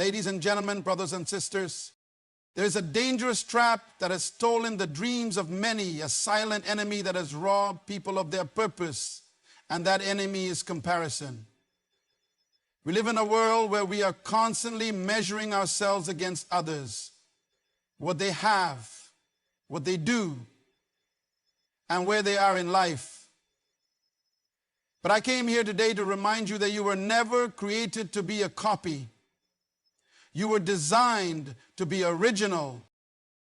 Ladies and gentlemen, brothers and sisters, there is a dangerous trap that has stolen the dreams of many, a silent enemy that has robbed people of their purpose, and that enemy is comparison. We live in a world where we are constantly measuring ourselves against others, what they have, what they do, and where they are in life. But I came here today to remind you that you were never created to be a copy. You were designed to be original.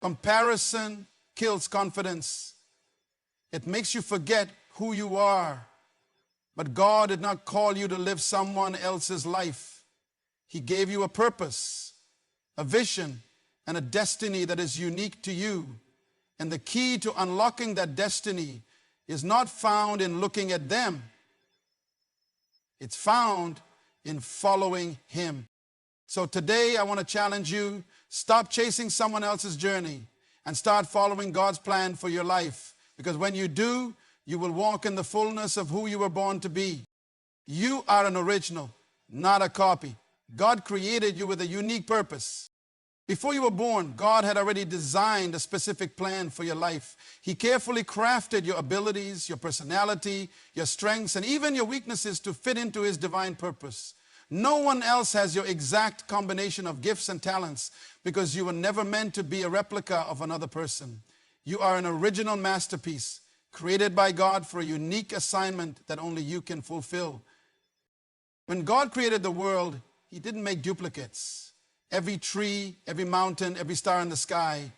Comparison kills confidence. It makes you forget who you are. But God did not call you to live someone else's life. He gave you a purpose, a vision, and a destiny that is unique to you. And the key to unlocking that destiny is not found in looking at them. It's found in following Him. So today I want to challenge you, stop chasing someone else's journey and start following God's plan for your life. Because when you do, you will walk in the fullness of who you were born to be. You are an original, not a copy. God created you with a unique purpose. Before you were born, God had already designed a specific plan for your life. He carefully crafted your abilities, your personality, your strengths, and even your weaknesses to fit into His divine purpose. No one else has your exact combination of gifts and talents because you were never meant to be a replica of another person. You are an original masterpiece created by God for a unique assignment that only you can fulfill. When God created the world, He didn't make duplicates. Every tree, every mountain, every star in the sky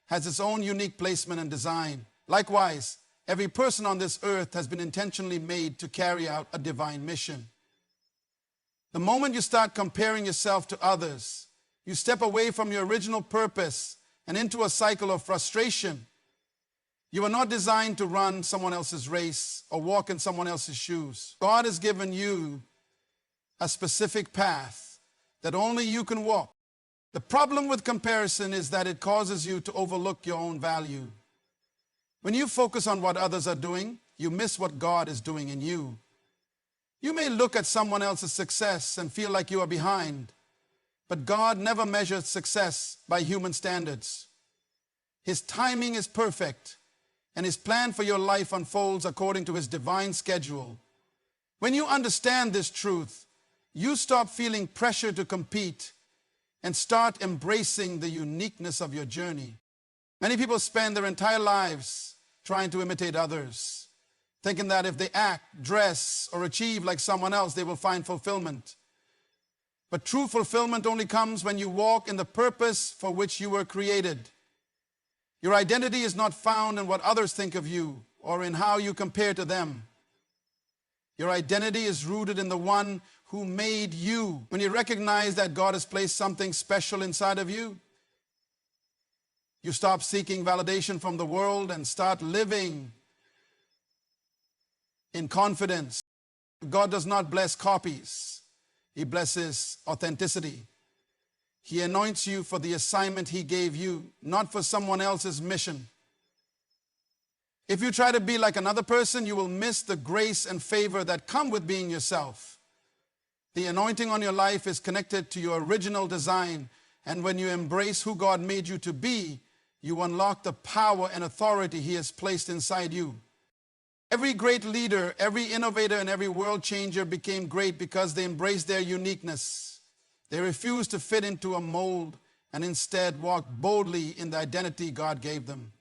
has its own unique placement and design. Likewise, every person on this earth has been intentionally made to carry out a divine mission. The moment you start comparing yourself to others, you step away from your original purpose and into a cycle of frustration. You are not designed to run someone else's race or walk in someone else's shoes. God has given you a specific path that only you can walk. The problem with comparison is that it causes you to overlook your own value. When you focus on what others are doing, you miss what God is doing in you. You may look at someone else's success and feel like you are behind, but God never measures success by human standards. His timing is perfect, and His plan for your life unfolds according to His divine schedule. When you understand this truth, you stop feeling pressure to compete and start embracing the uniqueness of your journey. Many people spend their entire lives trying to imitate others, thinking that if they act, dress, or achieve like someone else, they will find fulfillment. But true fulfillment only comes when you walk in the purpose for which you were created. Your identity is not found in what others think of you or in how you compare to them. Your identity is rooted in the one who made you. When you recognize that God has placed something special inside of you, you stop seeking validation from the world and start living in confidence. God does not bless copies. He blesses authenticity. He anoints you for the assignment He gave you, not for someone else's mission. If you try to be like another person, you will miss the grace and favor that come with being yourself. The anointing on your life is connected to your original design, and when you embrace who God made you to be, you unlock the power and authority He has placed inside you. Every great leader, every innovator, and every world changer became great because they embraced their uniqueness. They refused to fit into a mold and instead walked boldly in the identity God gave them.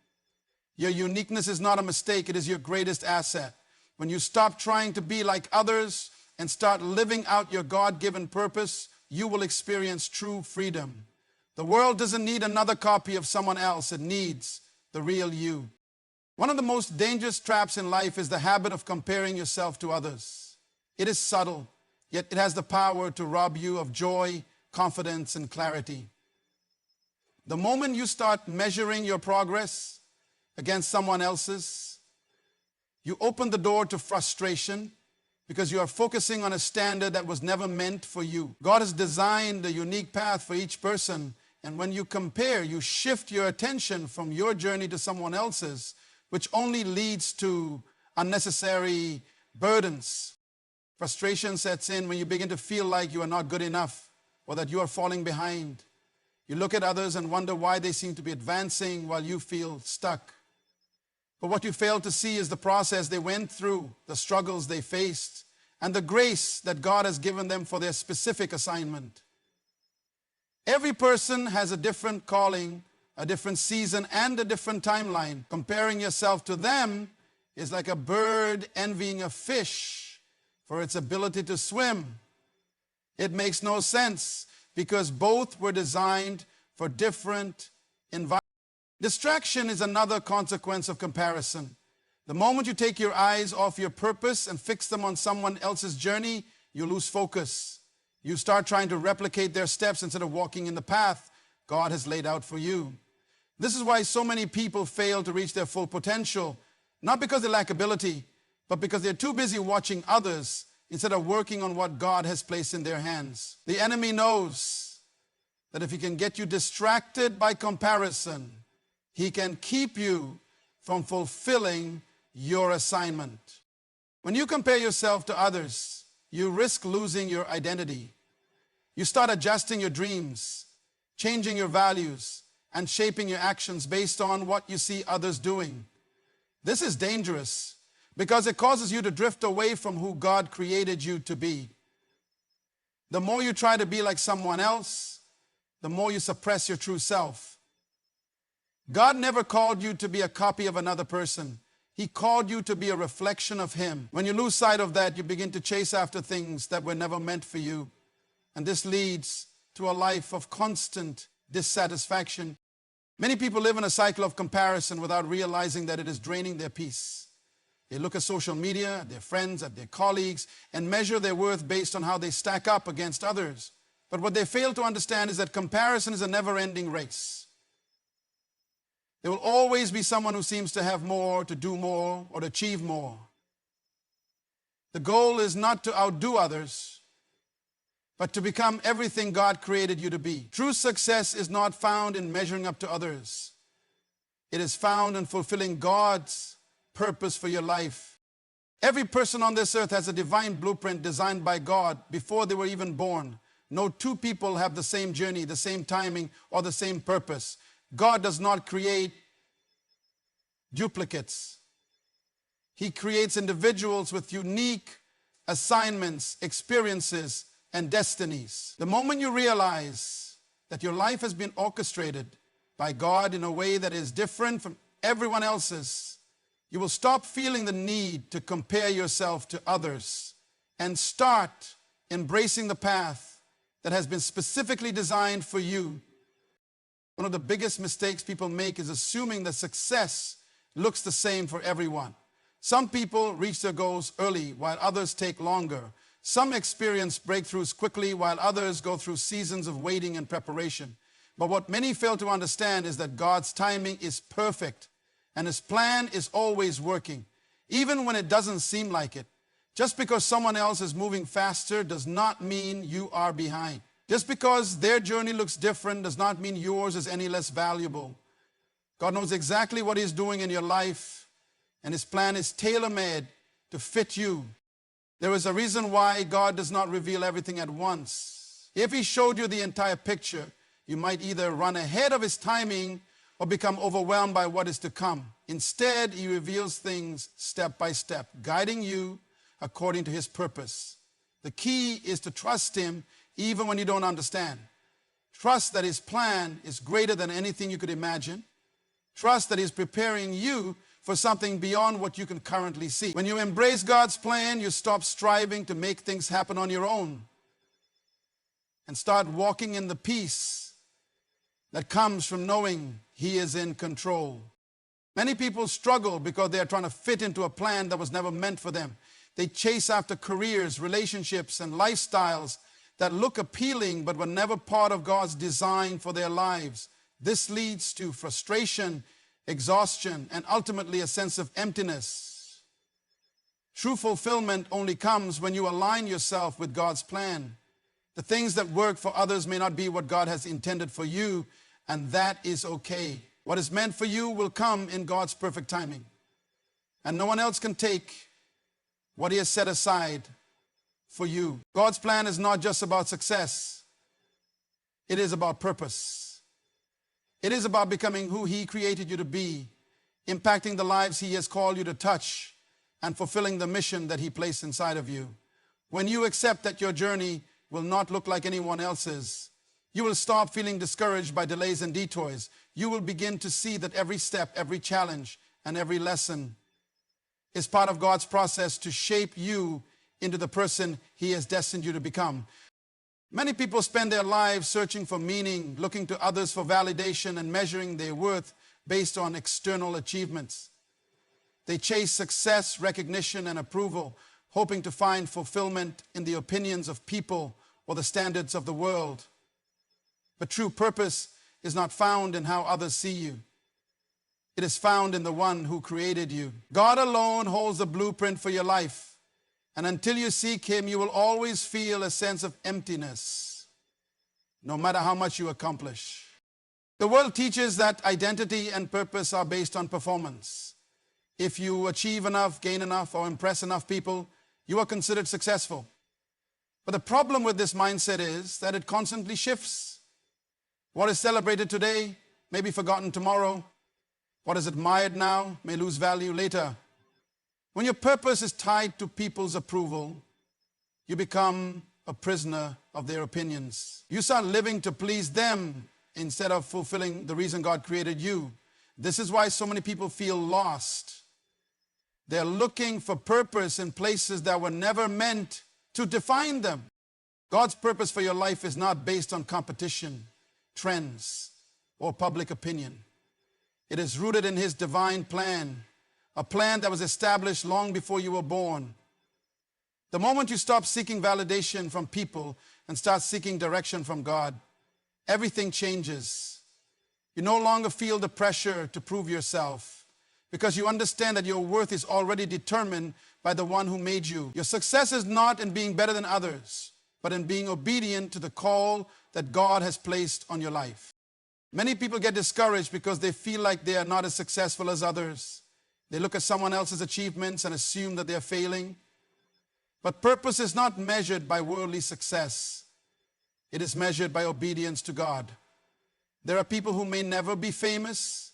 Your uniqueness is not a mistake, it is your greatest asset. When you stop trying to be like others and start living out your God-given purpose, you will experience true freedom. The world doesn't need another copy of someone else, it needs the real you. One of the most dangerous traps in life is the habit of comparing yourself to others. It is subtle, yet it has the power to rob you of joy, confidence, and clarity. The moment you start measuring your progress against someone else's, you open the door to frustration because you are focusing on a standard that was never meant for you. God has designed a unique path for each person, and when you compare, you shift your attention from your journey to someone else's, which only leads to unnecessary burdens. Frustration sets in when you begin to feel like you are not good enough. or that you are falling behind. You look at others and wonder why they seem to be advancing while you feel stuck. But what you fail to see is the process they went through, the struggles they faced, and the grace that God has given them for their specific assignment. Every person has a different calling, a different season, and a different timeline. Comparing yourself to them is like a bird envying a fish for its ability to swim. It makes no sense because both were designed for different environments. Distraction is another consequence of comparison. The moment you take your eyes off your purpose and fix them on someone else's journey, you lose focus. You start trying to replicate their steps instead of walking in the path God has laid out for you. This is why so many people fail to reach their full potential, not because they lack ability, but because they're too busy watching others instead of working on what God has placed in their hands. The enemy knows that if he can get you distracted by comparison, he can keep you from fulfilling your assignment. When you compare yourself to others, you risk losing your identity. You start adjusting your dreams, changing your values, and shaping your actions based on what you see others doing. This is dangerous because it causes you to drift away from who God created you to be. The more you try to be like someone else, the more you suppress your true self. God never called you to be a copy of another person. He called you to be a reflection of Him. When you lose sight of that, you begin to chase after things that were never meant for you. And this leads to a life of constant dissatisfaction. Many people live in a cycle of comparison without realizing that it is draining their peace. They look at social media, at their friends, at their colleagues, and measure their worth based on how they stack up against others. But what they fail to understand is that comparison is a never-ending race. There will always be someone who seems to have more, to do more, or to achieve more. The goal is not to outdo others, but to become everything God created you to be. True success is not found in measuring up to others. It is found in fulfilling God's purpose for your life. Every person on this earth has a divine blueprint designed by God before they were even born. No two people have the same journey, the same timing, or the same purpose. God does not create duplicates. He creates individuals with unique assignments, experiences, and destinies. The moment you realize that your life has been orchestrated by God in a way that is different from everyone else's, you will stop feeling the need to compare yourself to others and start embracing the path that has been specifically designed for you. One of the biggest mistakes people make is assuming that success looks the same for everyone. Some people reach their goals early while others take longer. Some experience breakthroughs quickly while others go through seasons of waiting and preparation. But what many fail to understand is that God's timing is perfect and His plan is always working, even when it doesn't seem like it. Just because someone else is moving faster does not mean you are behind. Just because their journey looks different does not mean yours is any less valuable. God knows exactly what He's doing in your life, and His plan is tailor-made to fit you. There is a reason why God does not reveal everything at once. If He showed you the entire picture, you might either run ahead of His timing or become overwhelmed by what is to come. Instead, He reveals things step by step, guiding you according to His purpose. The key is to trust Him even when you don't understand. Trust that His plan is greater than anything you could imagine. Trust that He's preparing you for something beyond what you can currently see. When you embrace God's plan, you stop striving to make things happen on your own and start walking in the peace that comes from knowing He is in control. Many people struggle because they are trying to fit into a plan that was never meant for them. They chase after careers, relationships, and lifestyles that look appealing but were never part of God's design for their lives. This leads to frustration, exhaustion, and ultimately a sense of emptiness. True fulfillment only comes when you align yourself with God's plan. The things that work for others may not be what God has intended for you, and that is okay. What is meant for you will come in God's perfect timing. And no one else can take what He has set aside for you. God's plan is not just about success. It is about purpose. It is about becoming who He created you to be, impacting the lives He has called you to touch, and fulfilling the mission that He placed inside of you. When you accept that your journey will not look like anyone else's, you will stop feeling discouraged by delays and detours. You will begin to see that every step, every challenge, and every lesson is part of God's process to shape you into the person He has destined you to become. Many people spend their lives searching for meaning, looking to others for validation, and measuring their worth based on external achievements. They chase success, recognition, and approval, hoping to find fulfillment in the opinions of people or the standards of the world. But true purpose is not found in how others see you. It is found in the one who created you. God alone holds the blueprint for your life. And until you seek Him, you will always feel a sense of emptiness, no matter how much you accomplish. The world teaches that identity and purpose are based on performance. If you achieve enough, gain enough, or impress enough people, you are considered successful. But the problem with this mindset is that it constantly shifts. What is celebrated today may be forgotten tomorrow. What is admired now may lose value later. When your purpose is tied to people's approval, you become a prisoner of their opinions. You start living to please them instead of fulfilling the reason God created you. This is why so many people feel lost. They're looking for purpose in places that were never meant to define them. God's purpose for your life is not based on competition, trends, or public opinion. It is rooted in His divine plan, a plan that was established long before you were born. The moment you stop seeking validation from people and start seeking direction from God, everything changes. You no longer feel the pressure to prove yourself because you understand that your worth is already determined by the one who made you. Your success is not in being better than others, but in being obedient to the call that God has placed on your life. Many people get discouraged because they feel like they are not as successful as others. They look at someone else's achievements and assume that they are failing. But purpose is not measured by worldly success. It is measured by obedience to God. There are people who may never be famous,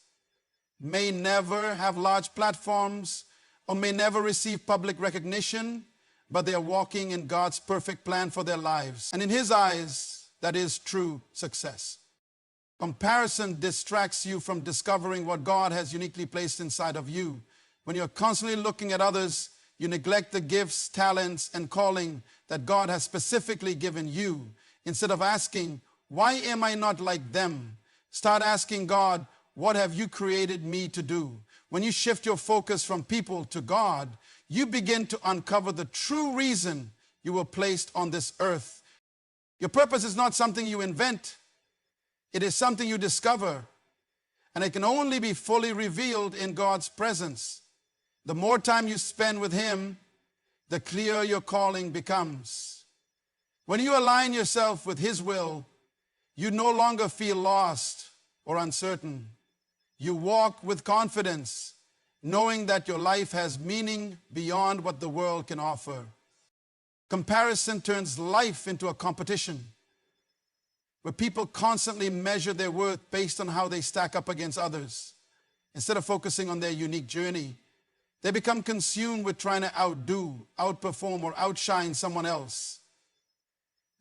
may never have large platforms, or may never receive public recognition, but they are walking in God's perfect plan for their lives. And in His eyes, that is true success. Comparison distracts you from discovering what God has uniquely placed inside of you. When you're constantly looking at others, you neglect the gifts, talents, and calling that God has specifically given you. Instead of asking, why am I not like them? Start asking God, what have you created me to do? When you shift your focus from people to God, you begin to uncover the true reason you were placed on this earth. Your purpose is not something you invent. It is something you discover, and it can only be fully revealed in God's presence. The more time you spend with Him, the clearer your calling becomes. When you align yourself with His will, you no longer feel lost or uncertain. You walk with confidence, knowing that your life has meaning beyond what the world can offer. Comparison turns life into a competition, where people constantly measure their worth based on how they stack up against others. Instead of focusing on their unique journey, they become consumed with trying to outdo, outperform, or outshine someone else.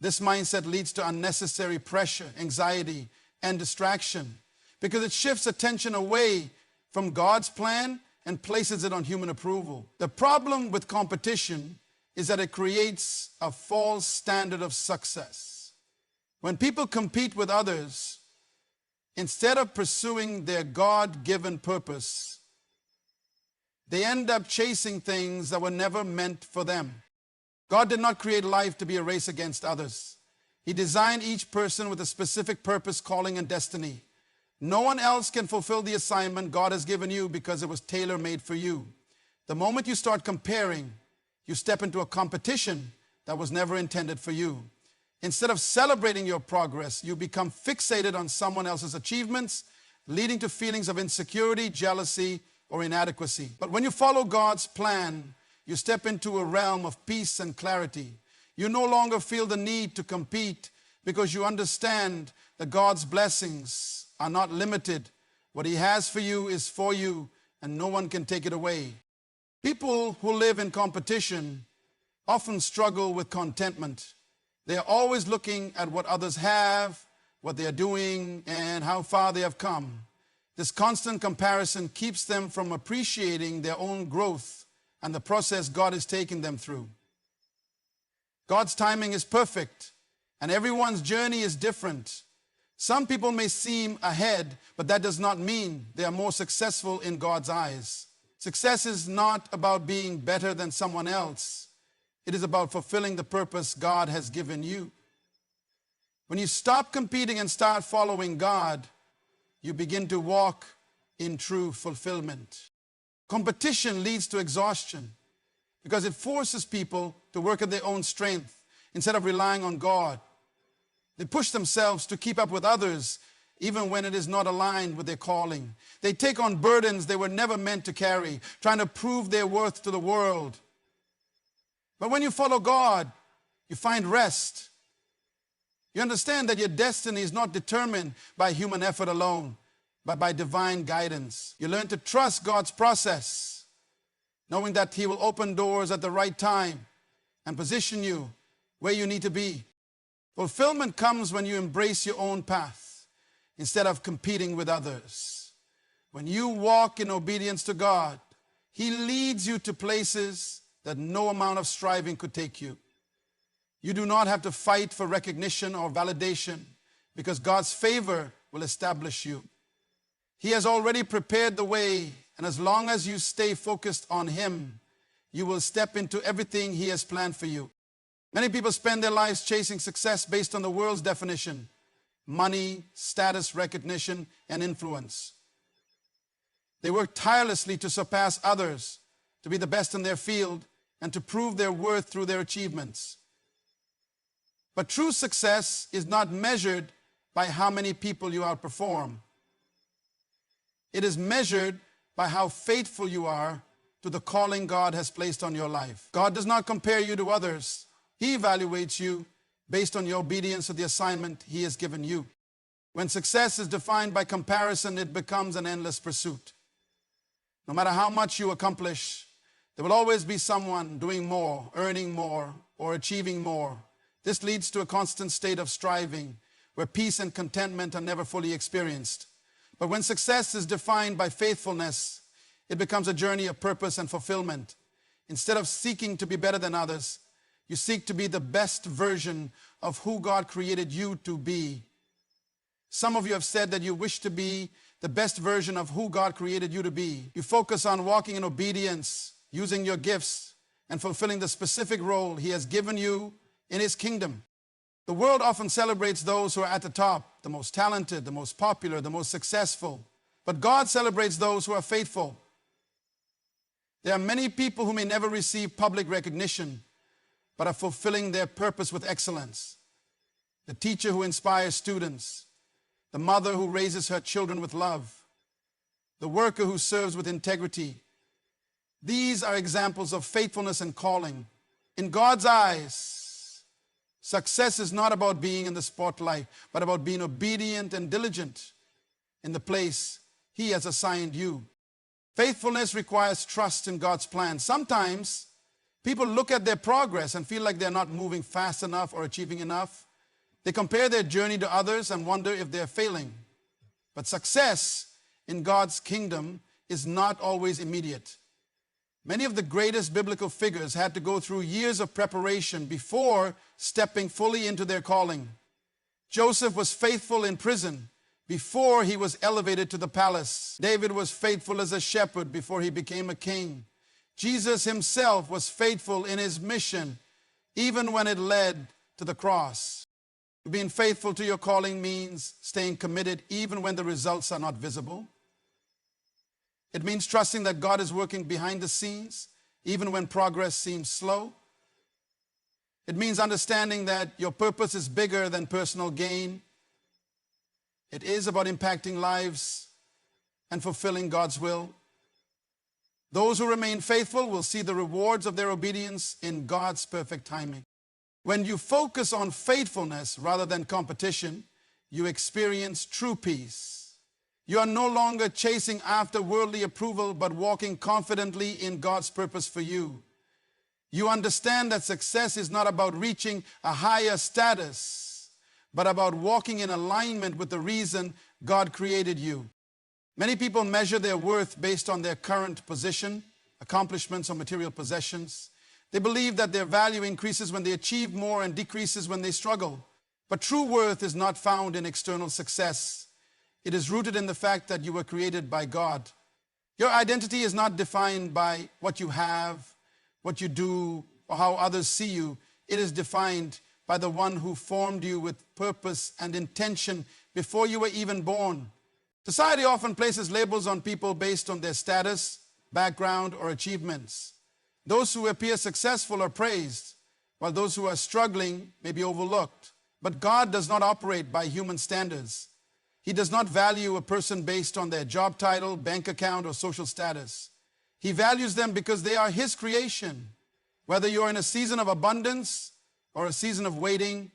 This mindset leads to unnecessary pressure, anxiety, and distraction because it shifts attention away from God's plan and places it on human approval. The problem with competition is that it creates a false standard of success. When people compete with others, instead of pursuing their God-given purpose, they end up chasing things that were never meant for them. God did not create life to be a race against others. He designed each person with a specific purpose, calling, and destiny. No one else can fulfill the assignment God has given you because it was tailor-made for you. The moment you start comparing, you step into a competition that was never intended for you. Instead of celebrating your progress, you become fixated on someone else's achievements, leading to feelings of insecurity, jealousy, or inadequacy. But when you follow God's plan, you step into a realm of peace and clarity. You no longer feel the need to compete because you understand that God's blessings are not limited. What He has for you is for you, and no one can take it away. People who live in competition often struggle with contentment. They are always looking at what others have, what they are doing, and how far they have come. This constant comparison keeps them from appreciating their own growth and the process God is taking them through. God's timing is perfect, and everyone's journey is different. Some people may seem ahead, but that does not mean they are more successful in God's eyes. Success is not about being better than someone else. It is about fulfilling the purpose God has given you. When you stop competing and start following God, you begin to walk in true fulfillment. Competition leads to exhaustion because it forces people to work at their own strength instead of relying on God. They push themselves to keep up with others even when it is not aligned with their calling. They take on burdens they were never meant to carry, trying to prove their worth to the world. But when you follow God, you find rest. You understand that your destiny is not determined by human effort alone, but by divine guidance. You learn to trust God's process, knowing that He will open doors at the right time and position you where you need to be. Fulfillment comes when you embrace your own path instead of competing with others. When you walk in obedience to God, He leads you to places that no amount of striving could take you. You do not have to fight for recognition or validation because God's favor will establish you. He has already prepared the way, and as long as you stay focused on Him, you will step into everything He has planned for you. Many people spend their lives chasing success based on the world's definition: money, status, recognition, and influence. They work tirelessly to surpass others, to be the best in their field, and to prove their worth through their achievements. But true success is not measured by how many people you outperform. It is measured by how faithful you are to the calling God has placed on your life. God does not compare you to others. He evaluates you based on your obedience to the assignment He has given you. When success is defined by comparison, it becomes an endless pursuit. No matter how much you accomplish, there will always be someone doing more, earning more, or achieving more. This leads to a constant state of striving, where peace and contentment are never fully experienced. But when success is defined by faithfulness, it becomes a journey of purpose and fulfillment. Instead of seeking to be better than others, you seek to be the best version of who God created you to be. Some of you have said that you wish to be the best version of who God created you to be. You focus on walking in obedience, using your gifts, and fulfilling the specific role He has given you in His kingdom. The world often celebrates those who are at the top, the most talented, the most popular, the most successful. But God celebrates those who are faithful. There are many people who may never receive public recognition, but are fulfilling their purpose with excellence. The teacher who inspires students, the mother who raises her children with love, the worker who serves with integrity. These are examples of faithfulness and calling. In God's eyes, success is not about being in the spotlight, but about being obedient and diligent in the place He has assigned you. Faithfulness requires trust in God's plan. Sometimes people look at their progress and feel like they're not moving fast enough or achieving enough. They compare their journey to others and wonder if they're failing. But success in God's kingdom is not always immediate. Many of the greatest biblical figures had to go through years of preparation before stepping fully into their calling. Joseph was faithful in prison before he was elevated to the palace. David was faithful as a shepherd before he became a king. Jesus Himself was faithful in His mission, even when it led to the cross. Being faithful to your calling means staying committed even when the results are not visible. It means trusting that God is working behind the scenes, even when progress seems slow. It means understanding that your purpose is bigger than personal gain. It is about impacting lives and fulfilling God's will. Those who remain faithful will see the rewards of their obedience in God's perfect timing. When you focus on faithfulness rather than competition, you experience true peace. You are no longer chasing after worldly approval, but walking confidently in God's purpose for you. You understand that success is not about reaching a higher status, but about walking in alignment with the reason God created you. Many people measure their worth based on their current position, accomplishments, or material possessions. They believe that their value increases when they achieve more and decreases when they struggle. But true worth is not found in external success. It is rooted in the fact that you were created by God. Your identity is not defined by what you have, what you do, or how others see you. It is defined by the one who formed you with purpose and intention before you were even born. Society often places labels on people based on their status, background, or achievements. Those who appear successful are praised, while those who are struggling may be overlooked. But God does not operate by human standards. He does not value a person based on their job title, bank account, or social status. He values them because they are His creation. Whether you're in a season of abundance or a season of waiting,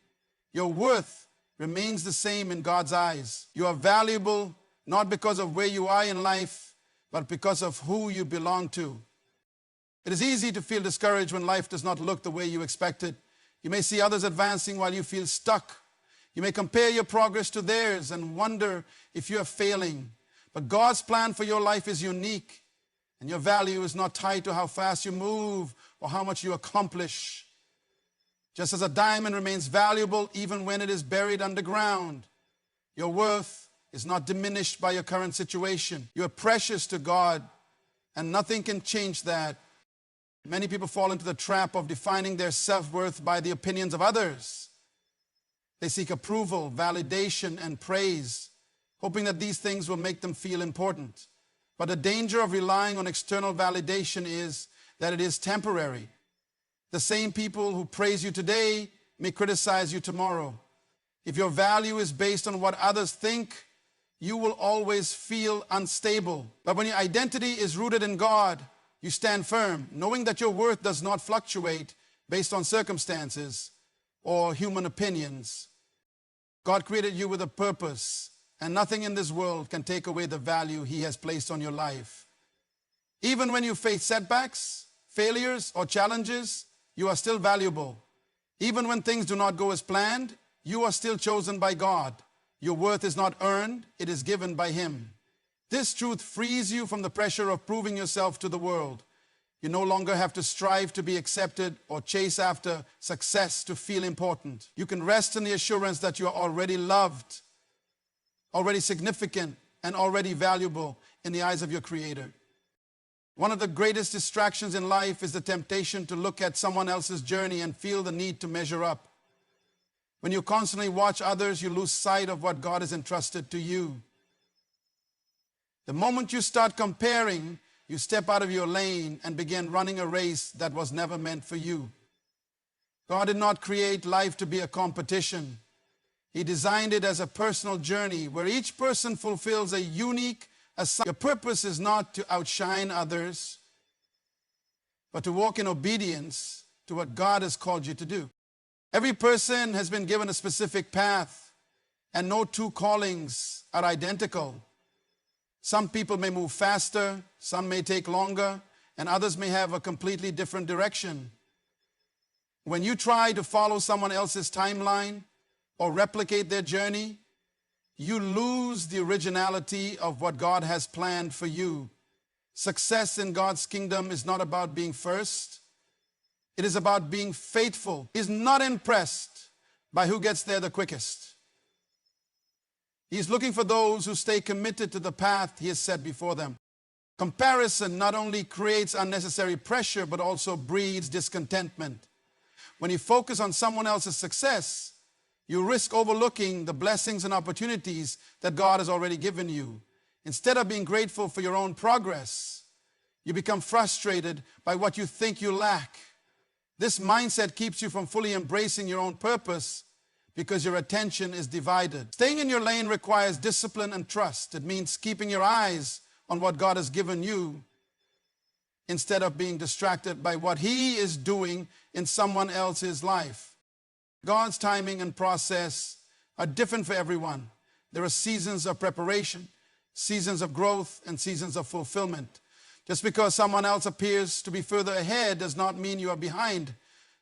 your worth remains the same in God's eyes. You are valuable not because of where you are in life, but because of who you belong to. It is easy to feel discouraged when life does not look the way you expected. You may see others advancing while you feel stuck. You may compare your progress to theirs and wonder if you are failing. But God's plan for your life is unique, and your value is not tied to how fast you move or how much you accomplish. Just as a diamond remains valuable even when it is buried underground, your worth is not diminished by your current situation. You are precious to God, and nothing can change that. Many people fall into the trap of defining their self-worth by the opinions of others. They seek approval, validation, and praise, hoping that these things will make them feel important. But the danger of relying on external validation is that it is temporary. The same people who praise you today may criticize you tomorrow. If your value is based on what others think, you will always feel unstable. But when your identity is rooted in God, you stand firm, knowing that your worth does not fluctuate based on circumstances or human opinions. God created you with a purpose, and nothing in this world can take away the value He has placed on your life. Even when you face setbacks, failures, or challenges, you are still valuable. Even when things do not go as planned, you are still chosen by God. Your worth is not earned, it is given by Him. This truth frees you from the pressure of proving yourself to the world. You no longer have to strive to be accepted or chase after success to feel important. You can rest in the assurance that you are already loved, already significant, and already valuable in the eyes of your Creator. One of the greatest distractions in life is the temptation to look at someone else's journey and feel the need to measure up. When you constantly watch others, you lose sight of what God has entrusted to you. The moment you start comparing, you step out of your lane and begin running a race that was never meant for you. God did not create life to be a competition. He designed it as a personal journey where each person fulfills a unique assignment. Your purpose is not to outshine others, but to walk in obedience to what God has called you to do. Every person has been given a specific path, and no two callings are identical. Some people may move faster, some may take longer, and others may have a completely different direction. When you try to follow someone else's timeline or replicate their journey, you lose the originality of what God has planned for you. Success in God's kingdom is not about being first. It is about being faithful. He's not impressed by who gets there the quickest. He's looking for those who stay committed to the path He has set before them. Comparison not only creates unnecessary pressure, but also breeds discontentment. When you focus on someone else's success, you risk overlooking the blessings and opportunities that God has already given you. Instead of being grateful for your own progress, you become frustrated by what you think you lack. This mindset keeps you from fully embracing your own purpose because your attention is divided. Staying in your lane requires discipline and trust. It means keeping your eyes on what God has given you instead of being distracted by what He is doing in someone else's life. God's timing and process are different for everyone. There are seasons of preparation, seasons of growth, and seasons of fulfillment. Just because someone else appears to be further ahead does not mean you are behind.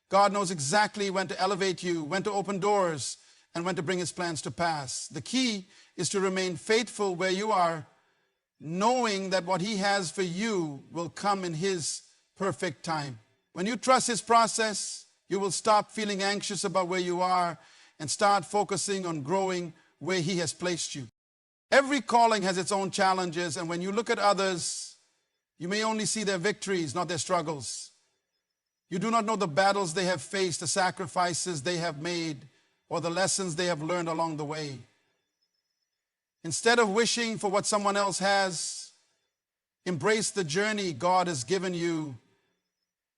God knows exactly when to elevate you, when to open doors, and when to bring his plans to pass. The key is to remain faithful where you are, knowing that what he has for you will come in his perfect time. When you trust his process, you will stop feeling anxious about where you are and start focusing on growing where he has placed you. Every calling has its own challenges, and when you look at others, you may only see their victories, not their struggles. You do not know the battles they have faced, the sacrifices they have made, or the lessons they have learned along the way. Instead of wishing for what someone else has, embrace the journey God has given you.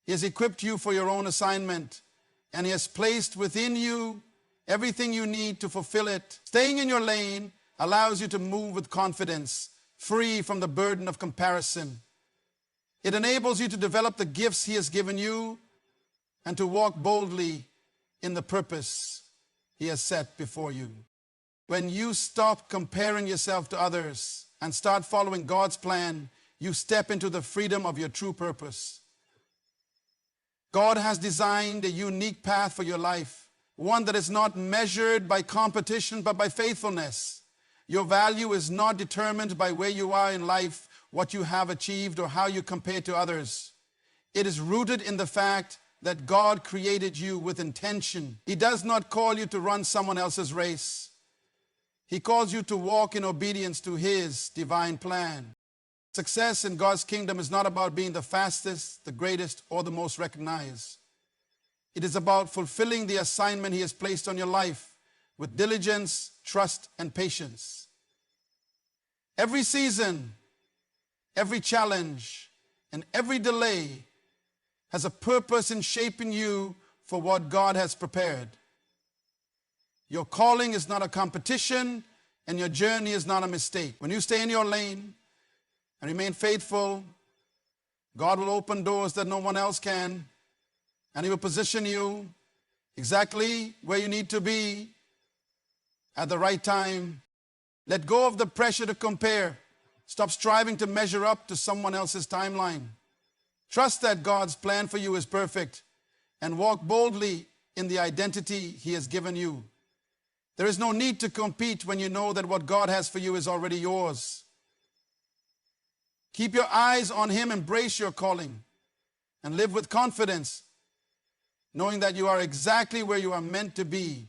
He has equipped you for your own assignment, and he has placed within you everything you need to fulfill it. Staying in your lane allows you to move with confidence, free from the burden of comparison. It enables you to develop the gifts he has given you and to walk boldly in the purpose he has set before you. When you stop comparing yourself to others and start following God's plan, you step into the freedom of your true purpose. God has designed a unique path for your life, one that is not measured by competition but by faithfulness. Your value is not determined by where you are in life, what you have achieved, or how you compare to others. It is rooted in the fact that God created you with intention. He does not call you to run someone else's race. He calls you to walk in obedience to his divine plan. Success in God's kingdom is not about being the fastest, the greatest, or the most recognized. It is about fulfilling the assignment he has placed on your life with diligence, trust, and patience. Every season, every challenge, and every delay has a purpose in shaping you for what God has prepared. Your calling is not a competition, and your journey is not a mistake. When you stay in your lane and remain faithful, God will open doors that no one else can, and he will position you exactly where you need to be at the right time. Let go of the pressure to compare. Stop striving to measure up to someone else's timeline. Trust that God's plan for you is perfect, and walk boldly in the identity he has given you. There is no need to compete when you know that what God has for you is already yours. Keep your eyes on him, embrace your calling, and live with confidence, knowing that you are exactly where you are meant to be